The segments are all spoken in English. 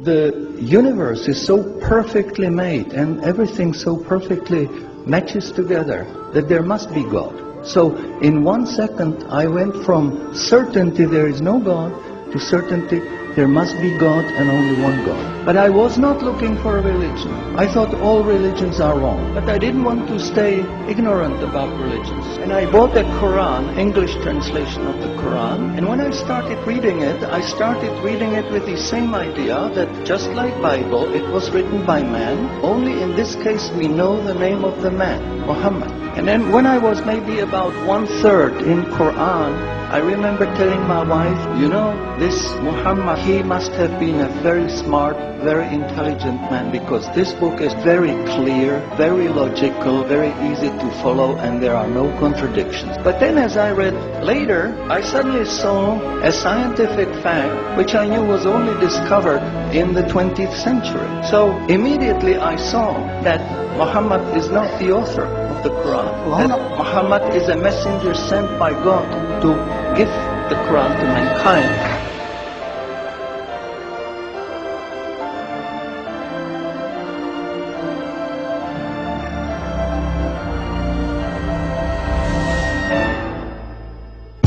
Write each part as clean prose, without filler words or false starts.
The universe is so perfectly made and everything so perfectly matches together that there must be God. So in 1 second I went from certainty there is no God to certainty there must be God and only one God. But I was not looking for a religion. I thought all religions are wrong. But I didn't want to stay ignorant about religions. And I bought a Coran, English translation of the Quran. And when I started reading it, I started reading it with the same idea that just like Bible, it was written by man. Only in this case we know the name of the man, Muhammad. And then when I was maybe about 1/3 in Quran, I remember telling my wife, you know, this Muhammad, he must have been a very smart, very intelligent man, because this book is very clear, very logical, very easy to follow, and there are no contradictions. But then as I read later, I suddenly saw a scientific fact which I knew was only discovered in the 20th century. So immediately I saw that Muhammad is not the author of the Quran. That Muhammad is a messenger sent by God to give the Quran to mankind.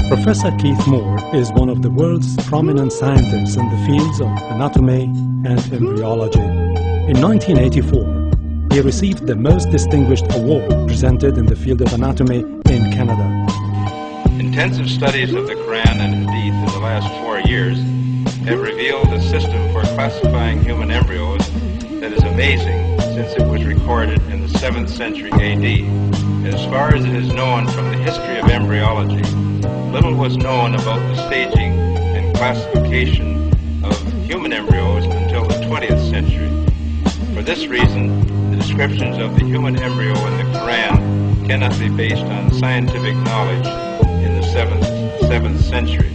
Professor Keith Moore is one of the world's prominent scientists in the fields of anatomy and embryology. In 1984, he received the most distinguished award presented in the field of anatomy in Canada. Intensive studies of the Quran and Hadith in the last 4 years have revealed a system for classifying human embryos that is amazing, since it was recorded in the 7th century AD. As far as it is known from the history of embryology, little was known about the staging and classification of human embryos until the 20th century. For this reason, the descriptions of the human embryo in the Quran cannot be based on scientific knowledge in the 7th century.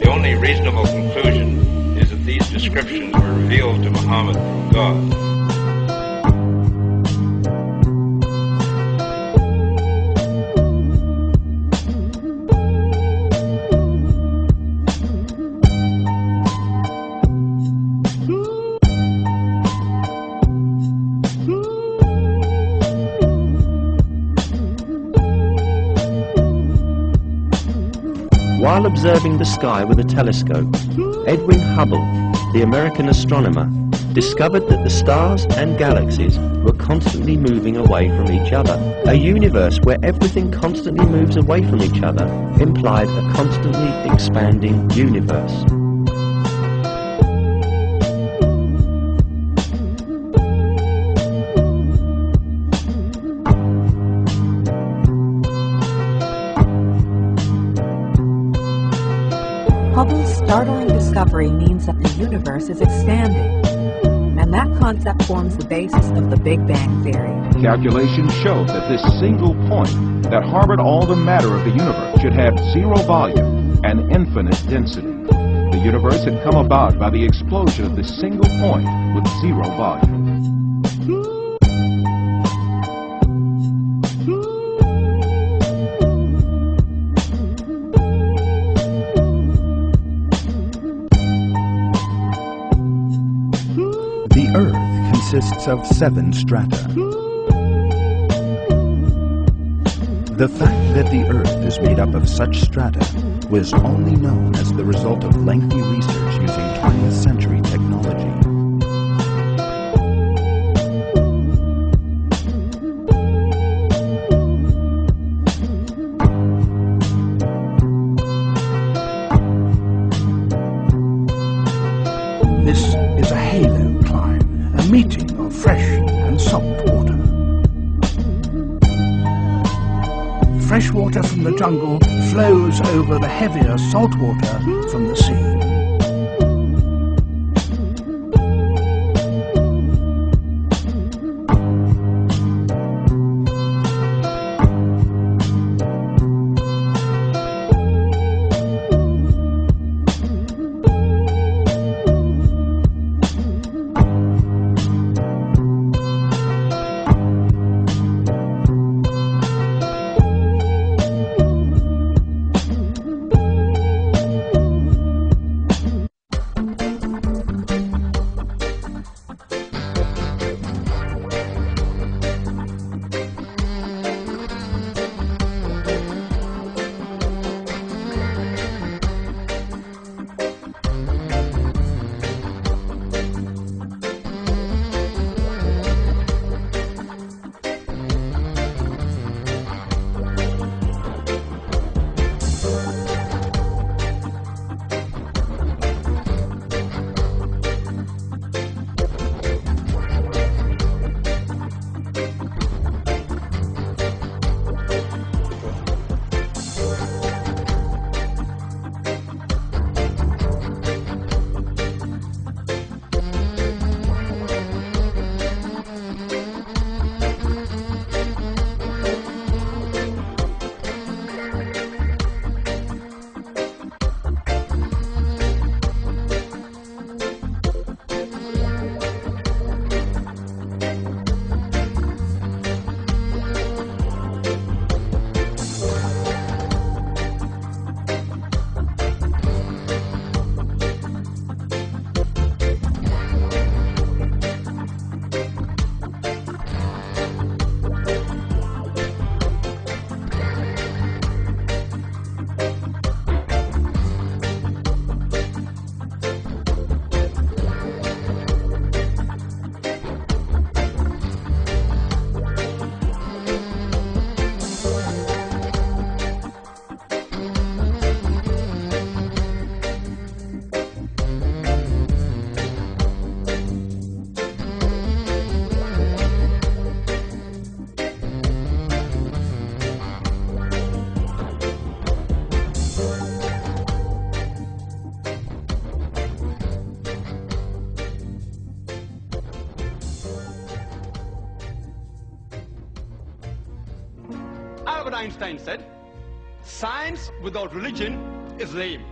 The only reasonable conclusion is that these descriptions were revealed to Muhammad from God. While observing the sky with a telescope, Edwin Hubble, the American astronomer, discovered that the stars and galaxies were constantly moving away from each other. A universe where everything constantly moves away from each other implied a constantly expanding universe. Hubble's startling discovery means that the universe is expanding, and that concept forms the basis of the Big Bang Theory. Calculations show that this single point that harbored all the matter of the universe should have zero volume and infinite density. The universe had come about by the explosion of this single point with zero volume. The Earth consists of 7 strata. The fact that the Earth is made up of such strata was only known as the result of lengthy research using 20th century technology. This is a halo climb, a meeting of fresh and salt water. Fresh water from the jungle flows over the heavier salt water from the sea. Einstein said, science without religion is lame,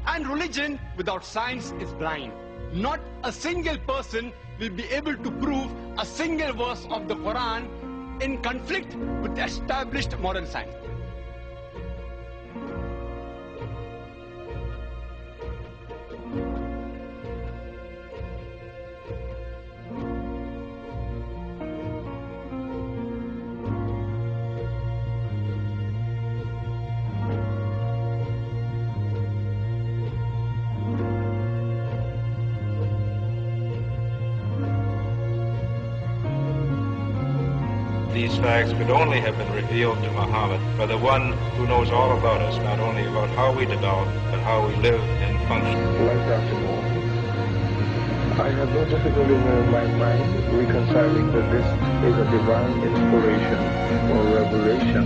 and religion without science is blind. Not a single person will be able to prove a single verse of the Quran in conflict with established modern science. These facts could only have been revealed to Muhammad by the one who knows all about us, not only about how we develop, but how we live and function. Like Dr. Moore, I have no difficulty in my mind reconciling that this is a divine inspiration or revelation.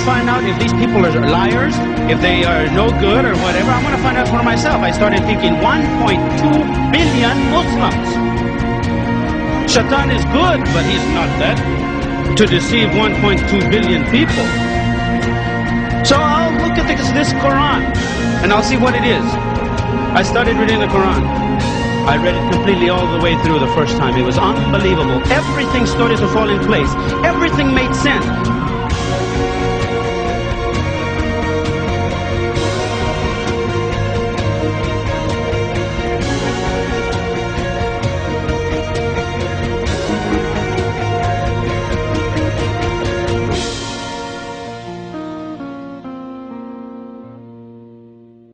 Find out if these people are liars, if they are no good or whatever. I'm going to find out for myself. I started thinking 1.2 billion Muslims. Shaitan is good, but he's not that to deceive 1.2 billion people. So I'll look at this Quran and I'll see what it is. I started reading the Quran. I read it completely all the way through the first time. It was unbelievable. Everything started to fall in place. Everything made sense.